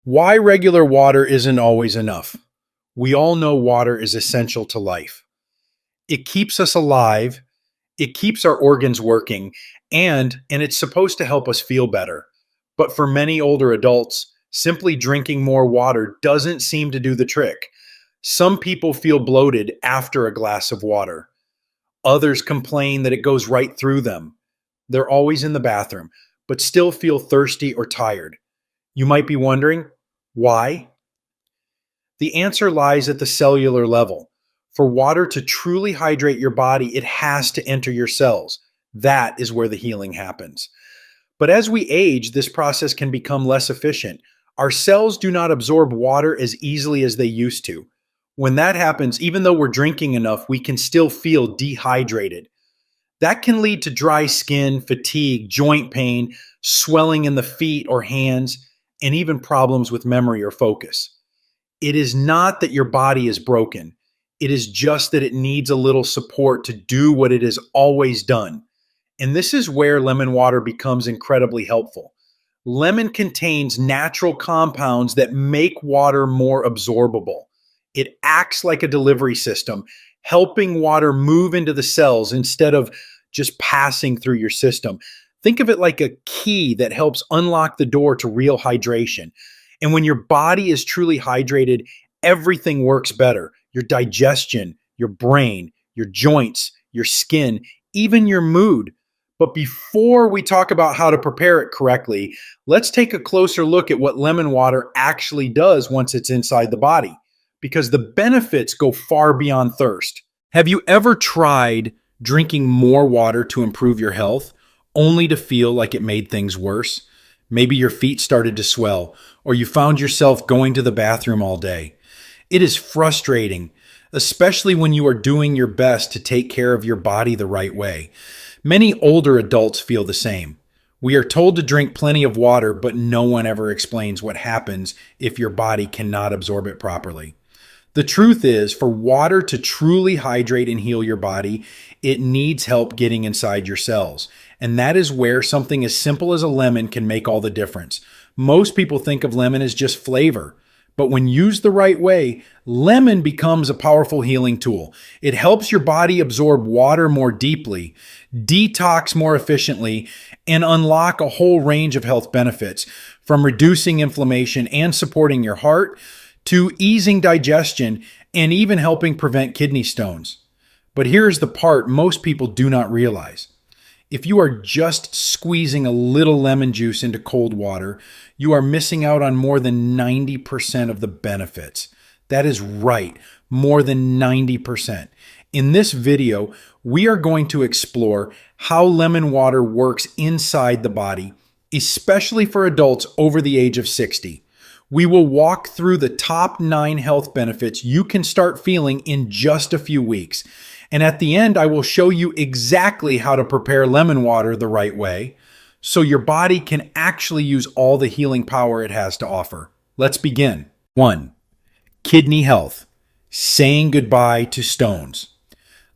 Why regular water isn't always enough. We all know water is essential to life. It keeps us alive, it keeps our organs working, and it's supposed to help us feel better. But for many older adults, simply drinking more water doesn't seem to do the trick. Some people feel bloated after a glass of water. Others complain that it goes right through them. They're always in the bathroom, but still feel thirsty or tired. You might be wondering, why? The answer lies at the cellular level. For water to truly hydrate your body, it has to enter your cells. That is where the healing happens. But as we age, this process can become less efficient. Our cells do not absorb water as easily as they used to. When that happens, even though we're drinking enough, we can still feel dehydrated. That can lead to dry skin, fatigue, joint pain, swelling in the feet or hands, and even problems with memory or focus. It is not that your body is broken. It is just that it needs a little support to do what it has always done. And this is where lemon water becomes incredibly helpful. Lemon contains natural compounds that make water more absorbable. It acts like a delivery system, helping water move into the cells instead of just passing through your system. Think of it like a key that helps unlock the door to real hydration. And when your body is truly hydrated, everything works better. Your digestion, your brain, your joints, your skin, even your mood. But before we talk about how to prepare it correctly, let's take a closer look at what lemon water actually does once it's inside the body, because the benefits go far beyond thirst. Have you ever tried drinking more water to improve your health, only to feel like it made things worse? Maybe your feet started to swell, or you found yourself going to the bathroom all day. It is frustrating, especially when you are doing your best to take care of your body the right way. Many older adults feel the same. We are told to drink plenty of water, but no one ever explains what happens if your body cannot absorb it properly. The truth is, for water to truly hydrate and heal your body, it needs help getting inside your cells. And that is where something as simple as a lemon can make all the difference. Most people think of lemon as just flavor, but when used the right way, lemon becomes a powerful healing tool. It helps your body absorb water more deeply, detox more efficiently, and unlock a whole range of health benefits, from reducing inflammation and supporting your heart to easing digestion and even helping prevent kidney stones. But here's the part most people do not realize. If you are just squeezing a little lemon juice into cold water, you are missing out on more than 90% of the benefits. That is right, more than 90%. In this video, we are going to explore how lemon water works inside the body, especially for adults over the age of 60. We will walk through the top 9 health benefits you can start feeling in just a few weeks. And at the end, I will show you exactly how to prepare lemon water the right way so your body can actually use all the healing power it has to offer. Let's begin. 1. Kidney health. Saying goodbye to stones.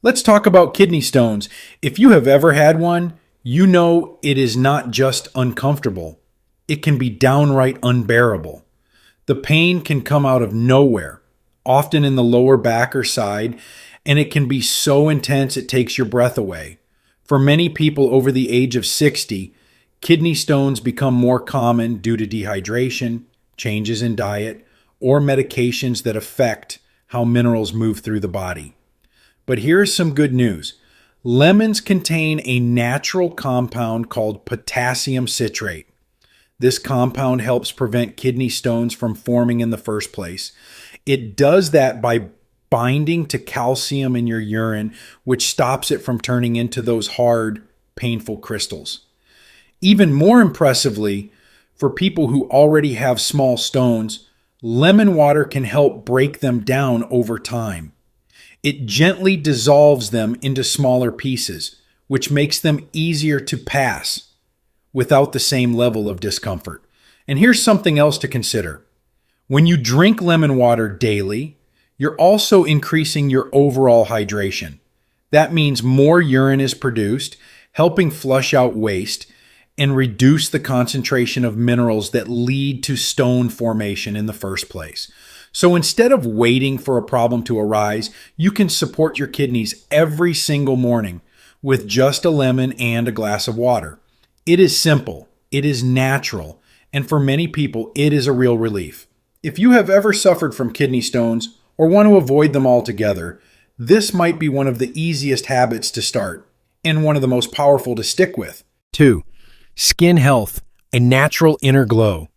Let's talk about kidney stones. If you have ever had one, you know it is not just uncomfortable. It can be downright unbearable. The pain can come out of nowhere, often in the lower back or side, and it can be so intense it takes your breath away. For many people over the age of 60, kidney stones become more common due to dehydration, changes in diet, or medications that affect how minerals move through the body. But here's some good news. Lemons contain a natural compound called potassium citrate. This compound helps prevent kidney stones from forming in the first place. It does that by binding to calcium in your urine, which stops it from turning into those hard, painful crystals. Even more impressively, for people who already have small stones, lemon water can help break them down over time. It gently dissolves them into smaller pieces, which makes them easier to pass without the same level of discomfort. And here's something else to consider. When you drink lemon water daily, you're also increasing your overall hydration. That means more urine is produced, helping flush out waste, and reduce the concentration of minerals that lead to stone formation in the first place. So instead of waiting for a problem to arise, you can support your kidneys every single morning with just a lemon and a glass of water. It is simple, it is natural, and for many people, it is a real relief. If you have ever suffered from kidney stones or want to avoid them altogether, this might be one of the easiest habits to start and one of the most powerful to stick with. 2. Skin health, a natural inner glow.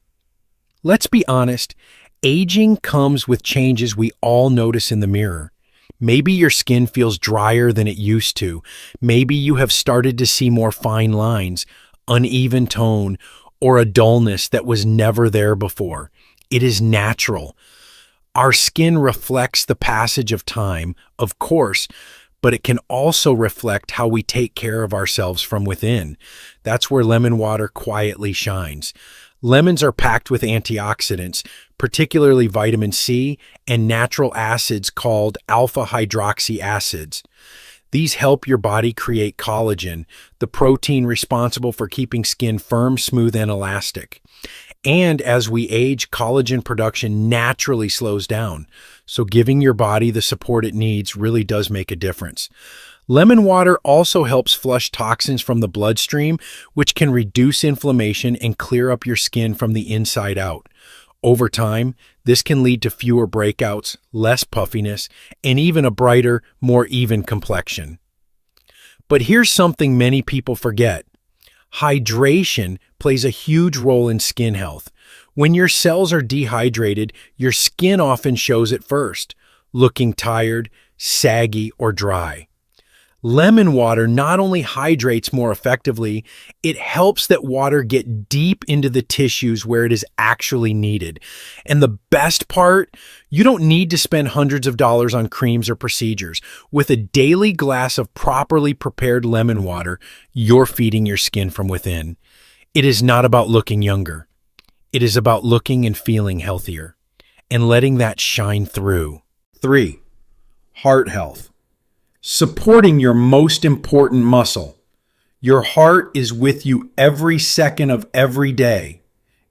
Let's be honest, aging comes with changes we all notice in the mirror. Maybe your skin feels drier than it used to. Maybe you have started to see more fine lines, uneven tone, or a dullness that was never there before. It is natural. Our skin reflects the passage of time, of course, but it can also reflect how we take care of ourselves from within. That's where lemon water quietly shines. Lemons are packed with antioxidants, particularly vitamin C and natural acids called alpha hydroxy acids. These help your body create collagen, the protein responsible for keeping skin firm, smooth, and elastic. And as we age, collagen production naturally slows down, so giving your body the support it needs really does make a difference. Lemon water also helps flush toxins from the bloodstream, which can reduce inflammation and clear up your skin from the inside out. Over time, this can lead to fewer breakouts, less puffiness, and even a brighter, more even complexion. But here's something many people forget. Hydration plays a huge role in skin health. When your cells are dehydrated, your skin often shows it first, looking tired, saggy, or dry. Lemon water not only hydrates more effectively, it helps that water get deep into the tissues where it is actually needed. And the best part, you don't need to spend hundreds of dollars on creams or procedures. With a daily glass of properly prepared lemon water, you're feeding your skin from within. It is not about looking younger. It is about looking and feeling healthier and letting that shine through. 3. Heart health. Supporting your most important muscle. Your heart is with you every second of every day.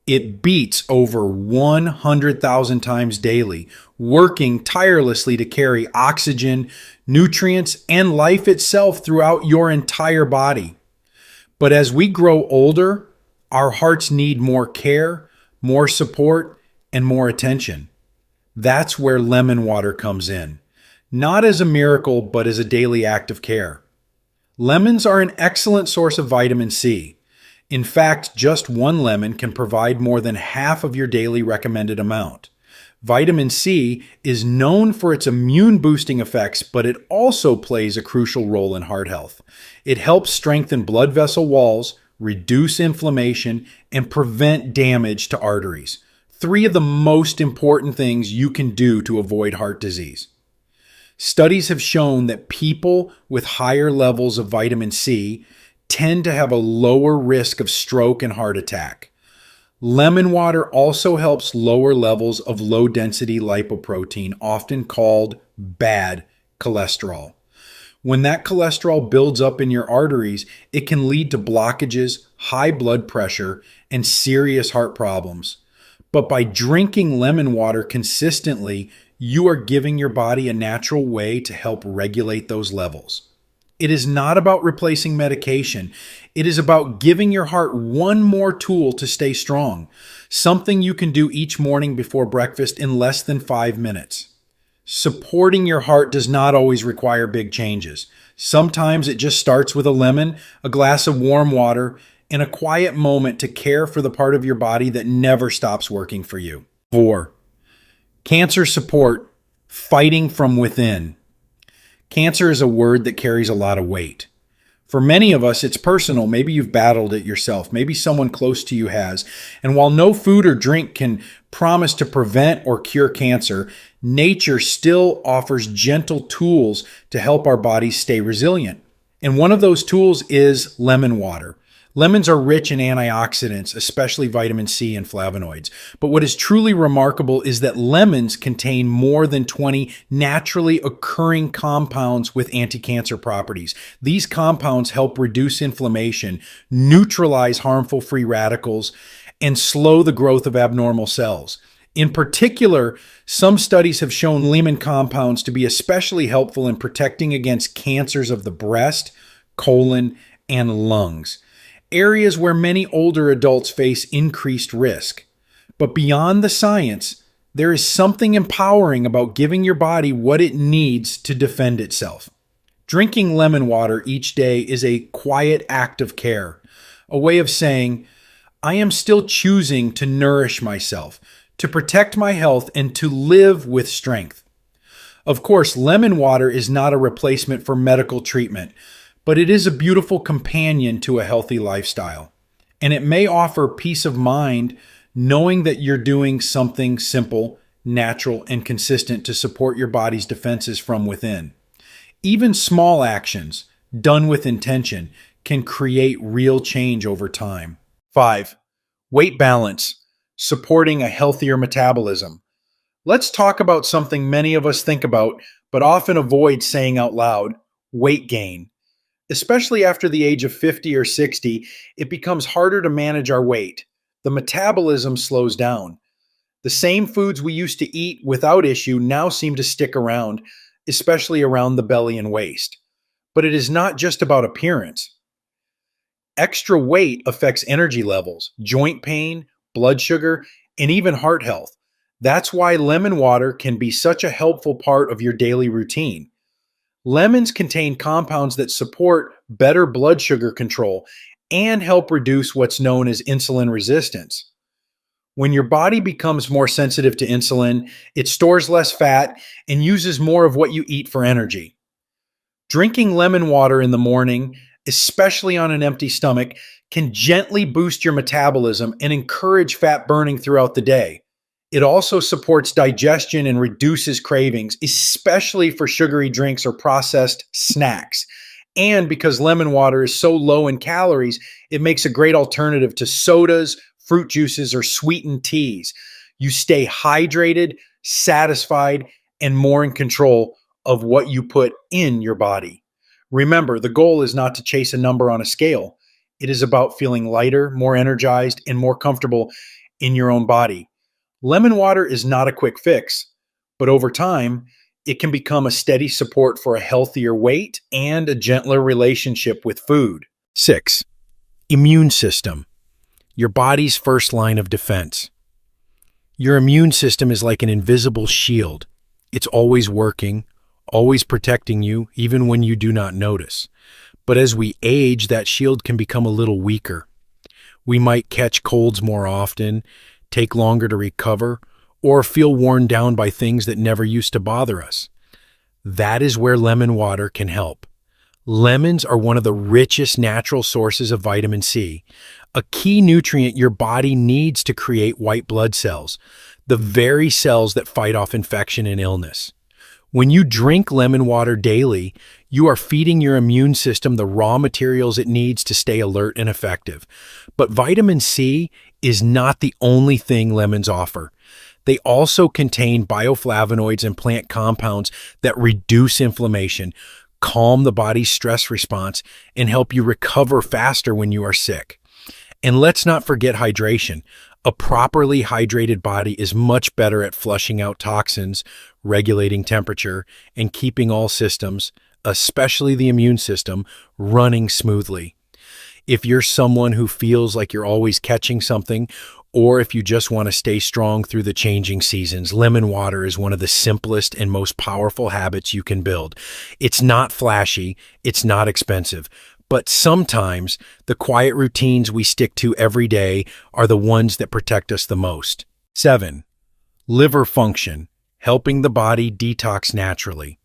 It beats over 100,000 times daily, working tirelessly to carry oxygen, nutrients, and life itself throughout your entire body. But as we grow older, our hearts need more care, more support, and more attention. That's where lemon water comes in. Not as a miracle, but as a daily act of care. Lemons are an excellent source of vitamin C. In fact, just one lemon can provide more than half of your daily recommended amount. Vitamin C is known for its immune-boosting effects, but it also plays a crucial role in heart health. It helps strengthen blood vessel walls, reduce inflammation, and prevent damage to arteries. 3 of the most important things you can do to avoid heart disease. Studies have shown that people with higher levels of vitamin C tend to have a lower risk of stroke and heart attack. Lemon water also helps lower levels of low-density lipoprotein, often called bad cholesterol. When that cholesterol builds up in your arteries, it can lead to blockages, high blood pressure, and serious heart problems. But by drinking lemon water consistently, you are giving your body a natural way to help regulate those levels. It is not about replacing medication. It is about giving your heart one more tool to stay strong, something you can do each morning before breakfast in less than 5 minutes. Supporting your heart does not always require big changes. Sometimes it just starts with a lemon, a glass of warm water, and a quiet moment to care for the part of your body that never stops working for you. 4. Cancer support, fighting from within. Cancer is a word that carries a lot of weight. For many of us, it's personal. Maybe you've battled it yourself. Maybe someone close to you has. And while no food or drink can promise to prevent or cure cancer, nature still offers gentle tools to help our bodies stay resilient. And one of those tools is lemon water. Lemons are rich in antioxidants, especially vitamin C and flavonoids. But what is truly remarkable is that lemons contain more than 20 naturally occurring compounds with anti-cancer properties. These compounds help reduce inflammation, neutralize harmful free radicals, and slow the growth of abnormal cells. In particular, some studies have shown lemon compounds to be especially helpful in protecting against cancers of the breast, colon, and lungs, areas where many older adults face increased risk. But beyond the science, there is something empowering about giving your body what it needs to defend itself. Drinking lemon water each day is a quiet act of care, a way of saying, I am still choosing to nourish myself, to protect my health, and to live with strength. Of course, lemon water is not a replacement for medical treatment, but it is a beautiful companion to a healthy lifestyle. And it may offer peace of mind knowing that you're doing something simple, natural, and consistent to support your body's defenses from within. Even small actions, done with intention, can create real change over time. 5. Weight balance, supporting a healthier metabolism. Let's talk about something many of us think about, but often avoid saying out loud: weight gain. Especially after the age of 50 or 60, it becomes harder to manage our weight. The metabolism slows down. The same foods we used to eat without issue now seem to stick around, especially around the belly and waist. But it is not just about appearance. Extra weight affects energy levels, joint pain, blood sugar, and even heart health. That's why lemon water can be such a helpful part of your daily routine. Lemons contain compounds that support better blood sugar control and help reduce what's known as insulin resistance. When your body becomes more sensitive to insulin, it stores less fat and uses more of what you eat for energy. Drinking lemon water in the morning, especially on an empty stomach, can gently boost your metabolism and encourage fat burning throughout the day. It also supports digestion and reduces cravings, especially for sugary drinks or processed snacks. And because lemon water is so low in calories, it makes a great alternative to sodas, fruit juices, or sweetened teas. You stay hydrated, satisfied, and more in control of what you put in your body. Remember, the goal is not to chase a number on a scale. It is about feeling lighter, more energized, and more comfortable in your own body. Lemon water is not a quick fix, but over time, it can become a steady support for a healthier weight and a gentler relationship with food. 6. Immune system, your body's first line of defense. Your immune system is like an invisible shield. It's always working, always protecting you, even when you do not notice. But as we age, that shield can become a little weaker. We might catch colds more often, take longer to recover, or feel worn down by things that never used to bother us. That is where lemon water can help. Lemons are one of the richest natural sources of vitamin C, a key nutrient your body needs to create white blood cells, the very cells that fight off infection and illness. When you drink lemon water daily, you are feeding your immune system the raw materials it needs to stay alert and effective. But vitamin C is not the only thing lemons offer. They also contain bioflavonoids and plant compounds that reduce inflammation, calm the body's stress response, and help you recover faster when you are sick. And let's not forget hydration. A properly hydrated body is much better at flushing out toxins, regulating temperature, and keeping all systems, especially the immune system, running smoothly. If you're someone who feels like you're always catching something, or if you just want to stay strong through the changing seasons, lemon water is one of the simplest and most powerful habits you can build. It's not flashy, it's not expensive, but sometimes the quiet routines we stick to every day are the ones that protect us the most. 7. Liver function, helping the body detox naturally.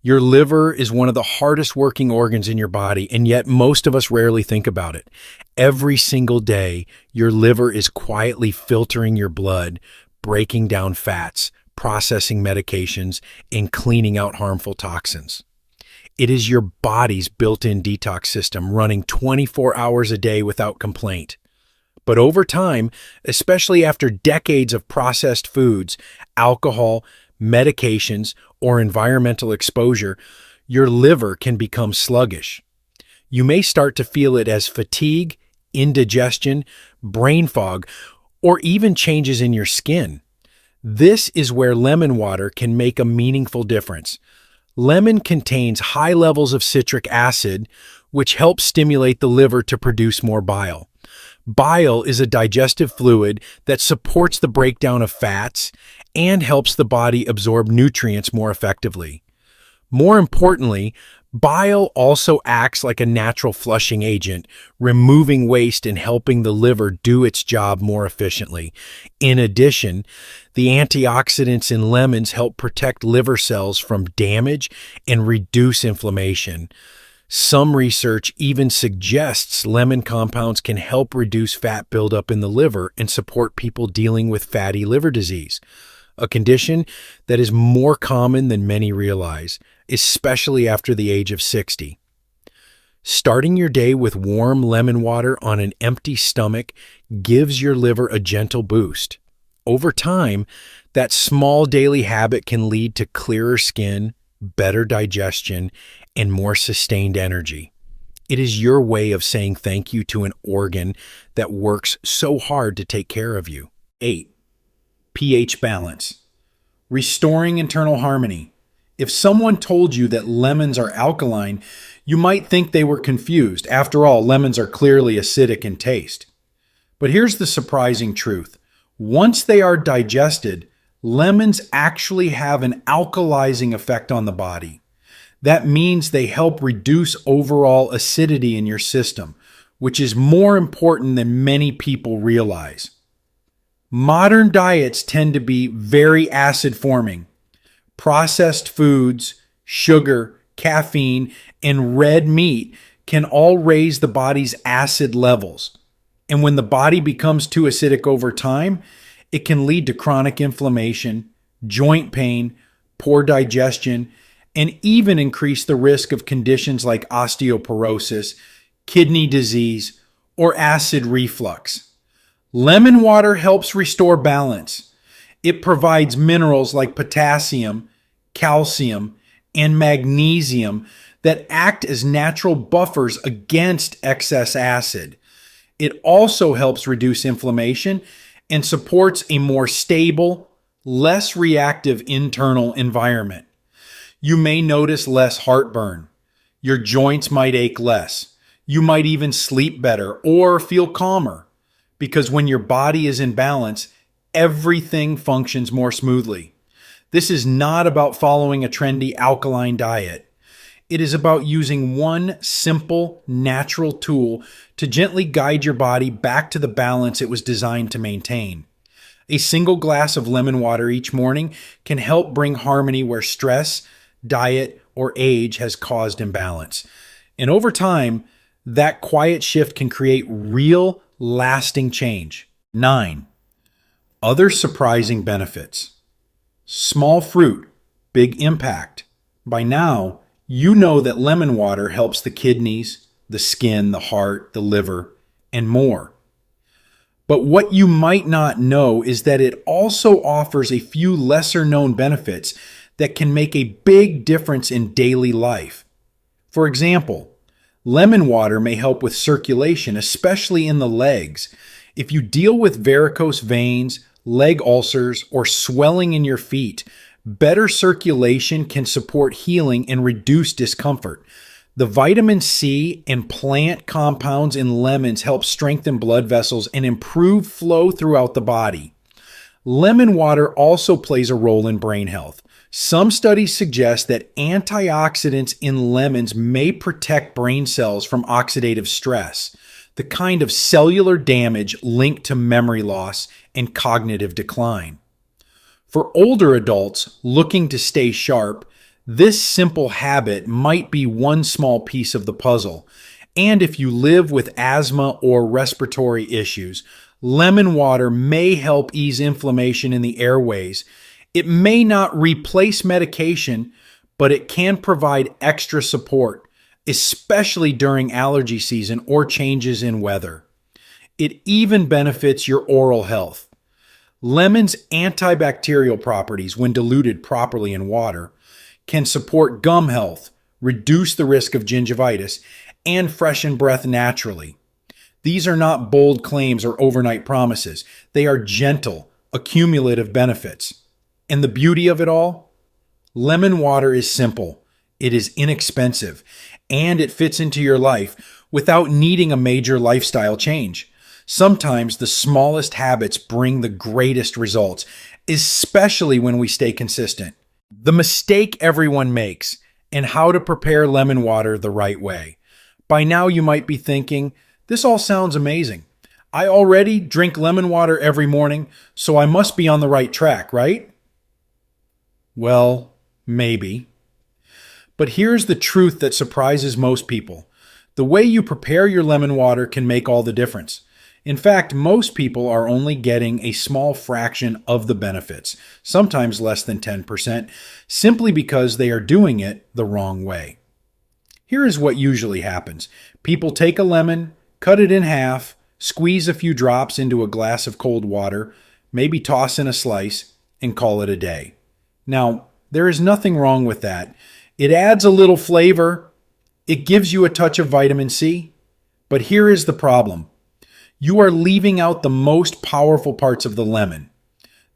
Your liver is one of the hardest working organs in your body, and yet most of us rarely think about it. Every single day, your liver is quietly filtering your blood, breaking down fats, processing medications, and cleaning out harmful toxins. It is your body's built-in detox system running 24 hours a day without complaint. But over time, especially after decades of processed foods, alcohol, medications, or environmental exposure, your liver can become sluggish. You may start to feel it as fatigue, indigestion, brain fog, or even changes in your skin. This is where lemon water can make a meaningful difference. Lemon contains high levels of citric acid, which helps stimulate the liver to produce more bile. Bile is a digestive fluid that supports the breakdown of fats and helps the body absorb nutrients more effectively. More importantly, bile also acts like a natural flushing agent, removing waste and helping the liver do its job more efficiently. In addition, the antioxidants in lemons help protect liver cells from damage and reduce inflammation. Some research even suggests lemon compounds can help reduce fat buildup in the liver and support people dealing with fatty liver disease, a condition that is more common than many realize, especially after the age of 60. Starting your day with warm lemon water on an empty stomach gives your liver a gentle boost. Over time, that small daily habit can lead to clearer skin, better digestion, and more sustained energy. It is your way of saying thank you to an organ that works so hard to take care of you. 8. pH balance. Restoring internal harmony. If someone told you that lemons are alkaline, you might think they were confused. After all, lemons are clearly acidic in taste. But here's the surprising truth. Once they are digested, lemons actually have an alkalizing effect on the body. That means they help reduce overall acidity in your system, which is more important than many people realize. Modern diets tend to be very acid-forming. Processed foods, sugar, caffeine, and red meat can all raise the body's acid levels. And when the body becomes too acidic over time, it can lead to chronic inflammation, joint pain, poor digestion, and even increase the risk of conditions like osteoporosis, kidney disease, or acid reflux. Lemon water helps restore balance. It provides minerals like potassium, calcium, and magnesium that act as natural buffers against excess acid. It also helps reduce inflammation and supports a more stable, less reactive internal environment. You may notice less heartburn. Your joints might ache less. You might even sleep better or feel calmer, because when your body is in balance, everything functions more smoothly. This is not about following a trendy alkaline diet. It is about using one simple, natural tool to gently guide your body back to the balance it was designed to maintain. A single glass of lemon water each morning can help bring harmony where stress, diet, or age has caused imbalance. And over time, that quiet shift can create real, lasting change. 9. Other surprising benefits. Small fruit, big impact. By now, you know that lemon water helps the kidneys, the skin, the heart, the liver, and more. But what you might not know is that it also offers a few lesser-known benefits that can make a big difference in daily life. For example, lemon water may help with circulation, especially in the legs. If you deal with varicose veins, leg ulcers, or swelling in your feet, better circulation can support healing and reduce discomfort. The vitamin C and plant compounds in lemons help strengthen blood vessels and improve flow throughout the body. Lemon water also plays a role in brain health. Some studies suggest that antioxidants in lemons may protect brain cells from oxidative stress, the kind of cellular damage linked to memory loss and cognitive decline. For older adults looking to stay sharp, this simple habit might be one small piece of the puzzle. And if you live with asthma or respiratory issues, lemon water may help ease inflammation in the airways. It may not replace medication, but it can provide extra support, especially during allergy season or changes in weather. It even benefits your oral health. Lemon's antibacterial properties, when diluted properly in water, can support gum health, reduce the risk of gingivitis, and freshen breath naturally. These are not bold claims or overnight promises. They are gentle, accumulative benefits. And the beauty of it all? Lemon water is simple, it is inexpensive, and it fits into your life without needing a major lifestyle change. Sometimes the smallest habits bring the greatest results, especially when we stay consistent. The mistake everyone makes, and how to prepare lemon water the right way. By now you might be thinking, this all sounds amazing. I already drink lemon water every morning, so I must be on the right track, right? Well, maybe. But here's the truth that surprises most people. The way you prepare your lemon water can make all the difference. In fact, most people are only getting a small fraction of the benefits, sometimes less than 10%, simply because they are doing it the wrong way. Here is what usually happens. People take a lemon, cut it in half, squeeze a few drops into a glass of cold water, maybe toss in a slice, and call it a day. Now, there is nothing wrong with that. It adds a little flavor. It gives you a touch of vitamin C. But here is the problem. You are leaving out the most powerful parts of the lemon.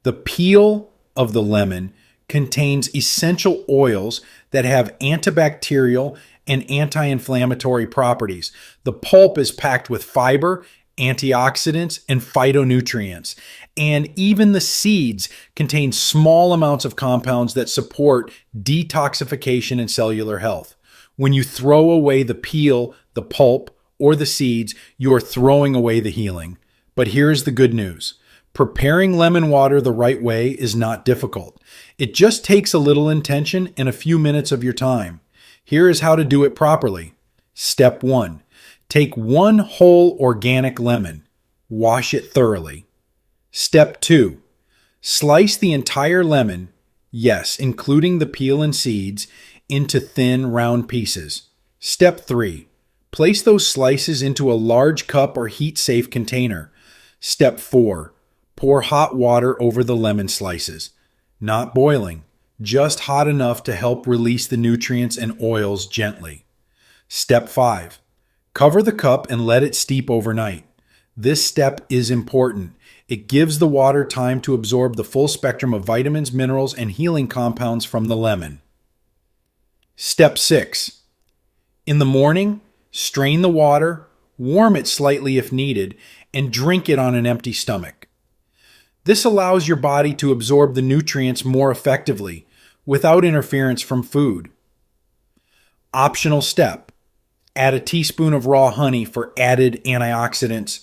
The peel of the lemon contains essential oils that have antibacterial and anti-inflammatory properties. The pulp is packed with fiber, antioxidants, and phytonutrients. And even the seeds contain small amounts of compounds that support detoxification and cellular health. When you throw away the peel, the pulp, or the seeds, you are throwing away the healing. But here's the good news. Preparing lemon water the right way is not difficult. It just takes a little intention and a few minutes of your time. Here is how to do it properly. Step 1. Take one whole organic lemon. Wash it thoroughly. Step 2. Slice the entire lemon, yes, including the peel and seeds, into thin, round pieces. Step 3. Place those slices into a large cup or heat-safe container. Step 4. Pour hot water over the lemon slices. Not boiling, just hot enough to help release the nutrients and oils gently. Step 5. Cover the cup and let it steep overnight. This step is important. It gives the water time to absorb the full spectrum of vitamins, minerals, and healing compounds from the lemon. Step 6. In the morning, strain the water, warm it slightly if needed, and drink it on an empty stomach. This allows your body to absorb the nutrients more effectively without interference from food. Optional step. Add a teaspoon of raw honey for added antioxidants,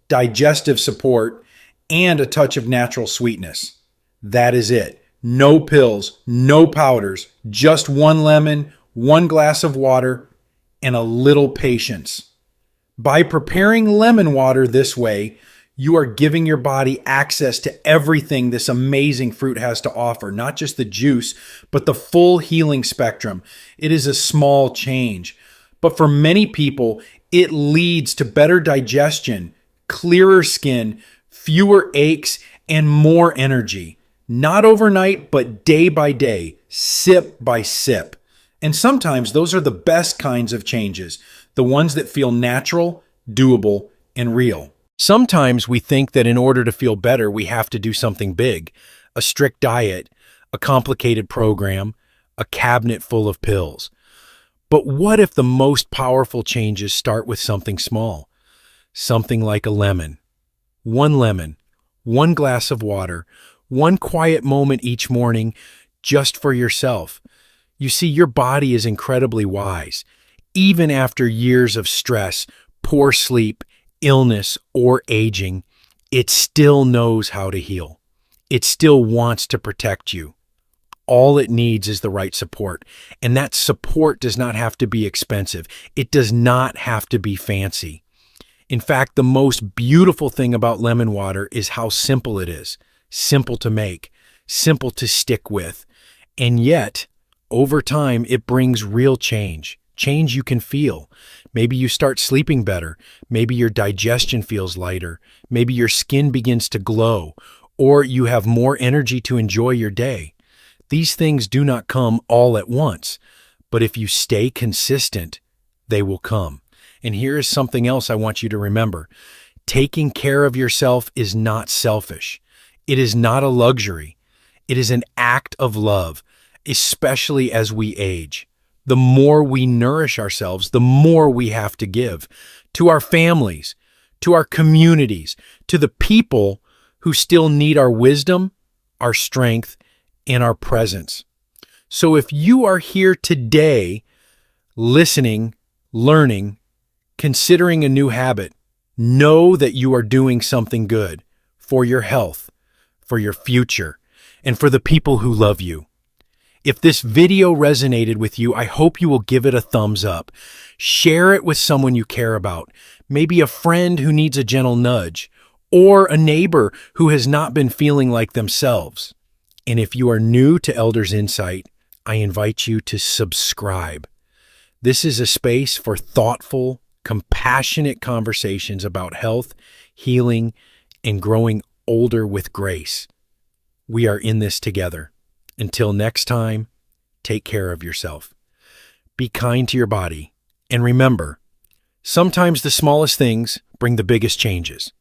digestive support, and a touch of natural sweetness. That is it. No pills, no powders, just one lemon, one glass of water, and a little patience. By preparing lemon water this way, you are giving your body access to everything this amazing fruit has to offer, not just the juice, but the full healing spectrum. It is a small change, but for many people, it leads to better digestion, clearer skin, fewer aches, and more energy. Not overnight, but day by day, sip by sip. And sometimes those are the best kinds of changes, the ones that feel natural, doable, and real. Sometimes we think that in order to feel better, we have to do something big, a strict diet, a complicated program, a cabinet full of pills. But what if the most powerful changes start with something small? Something like a lemon. One glass of water, one quiet moment each morning just for yourself. You see, your body is incredibly wise. Even after years of stress, poor sleep, illness, or aging, it still knows how to heal. It still wants to protect you. All it needs is the right support. And that support does not have to be expensive. It does not have to be fancy. In fact, the most beautiful thing about lemon water is how simple it is. Simple to make, simple to stick with, and yet Over time, it brings real change. Change you can feel. Maybe you start sleeping better. Maybe your digestion feels lighter. Maybe your skin begins to glow, or you have more energy to enjoy your day. These things do not come all at once, but if you stay consistent, they will come. And here is something else I want you to remember. Taking care of yourself is not selfish. It is not a luxury. It is an act of love, especially as we age. The more we nourish ourselves, the more we have to give to our families, to our communities, to the people who still need our wisdom, our strength, and our presence. So if you are here today listening, learning, considering a new habit, know that you are doing something good for your health, for your future, and for the people who love you. If this video resonated with you, I hope you will give it a thumbs up. Share it with someone you care about, maybe a friend who needs a gentle nudge, or a neighbor who has not been feeling like themselves. And if you are new to Elders Insight, I invite you to subscribe. This is a space for thoughtful, compassionate conversations about health, healing, and growing older with grace. We are in this together. Until next time, take care of yourself. Be kind to your body. And remember, sometimes the smallest things bring the biggest changes.